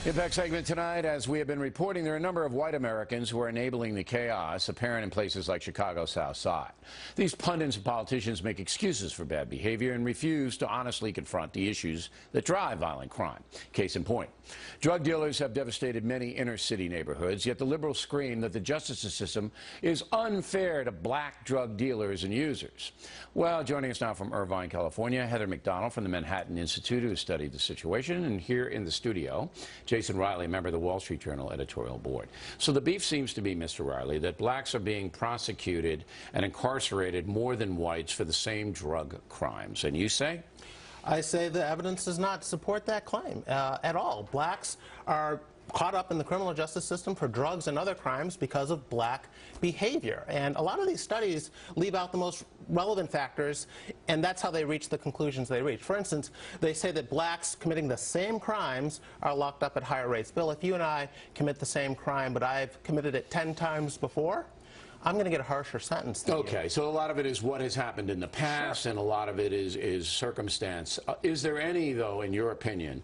Impact segment tonight. As we have been reporting, there are a number of white Americans who are enabling the chaos apparent in places like Chicago's South Side. These pundits and politicians make excuses for bad behavior and refuse to honestly confront the issues that drive violent crime. Case in point, drug dealers have devastated many inner-city neighborhoods, yet the liberals scream that the justice system is unfair to black drug dealers and users. Well, joining us now from Irvine, California, Heather McDonald from the Manhattan Institute, who has studied the situation, and here in the studio, Jason Riley, a member of the Wall Street Journal editorial board. So the beef seems to be, Mr. Riley, that blacks are being prosecuted and incarcerated more than whites for the same drug crimes. And you say? I say the evidence does not support that claim at all. Blacks are caught up in the criminal justice system for drugs and other crimes because of black behavior. And a lot of these studies leave out the most relevant factors, and that's how they reach the conclusions they reach. For instance, they say that blacks committing the same crimes are locked up at higher rates. Bill, if you and I commit the same crime, but I've committed it 10 times before, I'm going to get a harsher sentence than you. So a lot of it is what has happened in the past, sure, and a lot of it is circumstance. Is there any, though, in your opinion,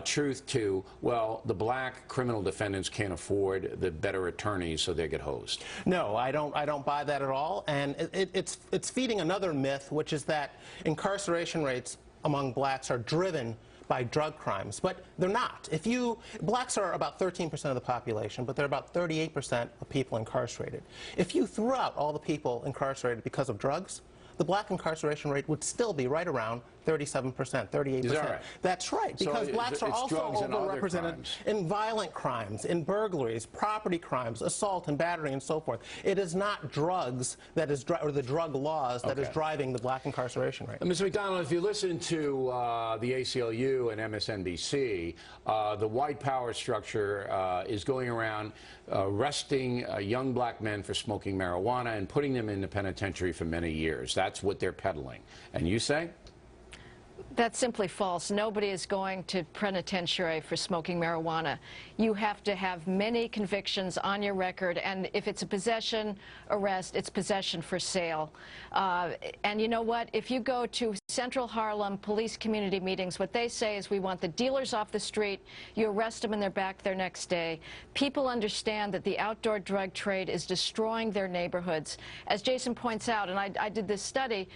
truth to, well, the black criminal defendants can't afford the better attorneys, so they get hosed? No, I don't buy that at all, and it's feeding another myth, which is that incarceration rates among blacks are driven by drug crimes, but they're not. Blacks are about 13% of the population, but they're about 38% of people incarcerated. If you threw out all the people incarcerated because of drugs, the black incarceration rate would still be right around 37%, 38%. Is that right? That's right, because so blacks are also overrepresented in violent crimes, in burglaries, property crimes, assault and battery, and so forth. It is not drugs that is, or the drug laws that is driving the black incarceration rate. Mr. McDonald, if you listen to the ACLU and MSNBC, the white power structure is going around arresting young black men for smoking marijuana and putting them in the penitentiary for many years. That's what they're peddling. And you say? That's simply false. Nobody is going to penitentiary for smoking marijuana. You have to have many convictions on your record, and if it's a possession arrest, it's possession for sale. And you know what? If you go to Central Harlem police community meetings, what they say is we want the dealers off the street, you arrest them and they're back there next day. People understand that the outdoor drug trade is destroying their neighborhoods. As Jason points out, and I did this study,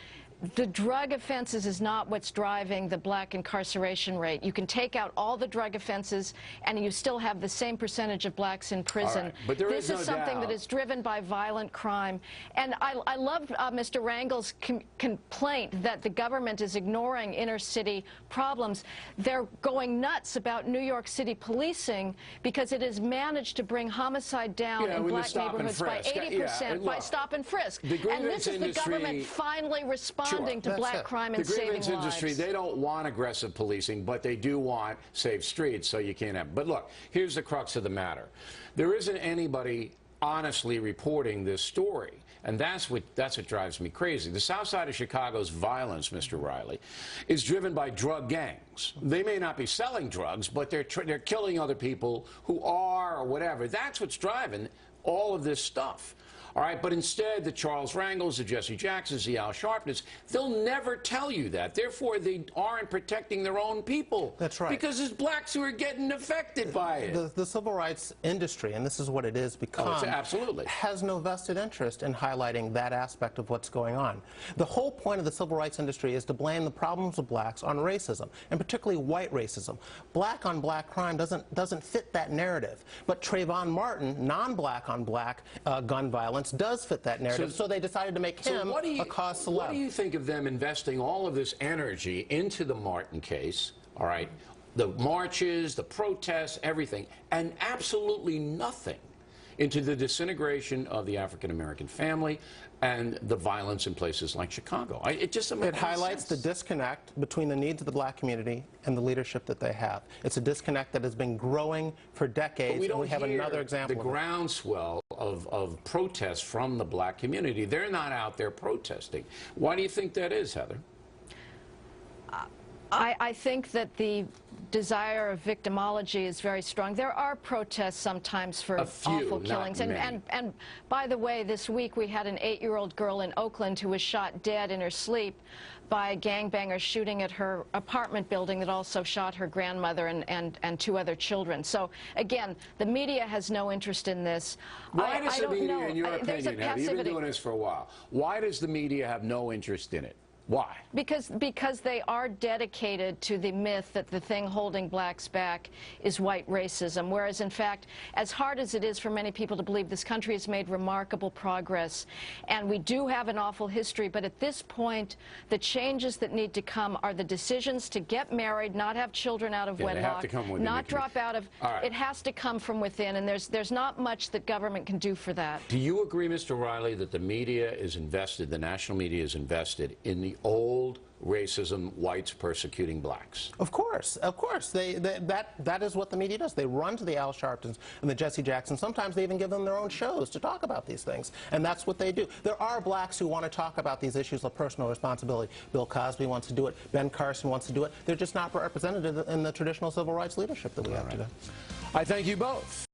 the drug offenses is not what's driving the black incarceration rate. You can take out all the drug offenses and you still have the same percentage of blacks in prison. Right. But this is something that is driven by violent crime. And I love Mr. Rangel's complaint that the government is ignoring inner city problems. They're going nuts about New York City policing because it has managed to bring homicide down in black neighborhoods by 80% by stop and frisk. And this is the government finally responding to black crime and saving lives. The grievance industry, they don't want aggressive policing, but they do want safe streets, so you can't have. But look, here's the crux of the matter. There isn't anybody honestly reporting this story, and that's what drives me crazy. The south side of Chicago's violence, Mr. Riley, is driven by drug gangs. They may not be selling drugs, but they're killing other people who are, or whatever. That's what's driving all of this stuff. All right, but instead, the Charles Rangels, the Jesse Jacksons, the Al Sharptons, they'll never tell you that. Therefore, they aren't protecting their own people. That's right. Because it's blacks who are getting affected by it. The civil rights industry, and this is what it is become, absolutely, has no vested interest in highlighting that aspect of what's going on. The whole point of the civil rights industry is to blame the problems of blacks on racism, and particularly white racism. Black on black crime doesn't fit that narrative. But Trayvon Martin, non-black on black gun violence, does fit that narrative, so they decided to make him a cause celeb. What do you think of them investing all of this energy into the Martin case, all right, the marches, the protests, everything, and absolutely nothing into the disintegration of the African-American family and the violence in places like Chicago? It highlights the disconnect between the needs of the black community and the leadership that they have. It's a disconnect that has been growing for decades, and we have another example. The groundswell of protests from the black community. They're not out there protesting. Why do you think that is, Heather? I think that the desire of victimology is very strong. There are protests sometimes for awful killings. And by the way, this week we had an 8-year-old girl in Oakland who was shot dead in her sleep by gangbangers shooting at her apartment building that also shot her grandmother and 2 other children. So, again, the media has no interest in this. Why does the media, in your opinion, have you been doing this for a while, why does the media have no interest in it? Why? Because they are dedicated to the myth that the thing holding blacks back is white racism, whereas, in fact, as hard as it is for many people to believe, this country has made remarkable progress, and we do have an awful history, but at this point, the changes that need to come are the decisions to get married, not have children out of wedlock, not drop out of... It has to come from within, and there's not much that government can do for that. Do you agree, Mr. Riley, that the media is invested, the national media is invested in the old racism, whites persecuting blacks? Of course, of course. That is what the media does. They run to the Al Sharptons and the Jesse Jacksons. Sometimes they even give them their own shows to talk about these things, and that's what they do. There are blacks who want to talk about these issues of personal responsibility. Bill Cosby wants to do it. Ben Carson wants to do it. They're just not represented in the traditional civil rights leadership that we have today. I thank you both.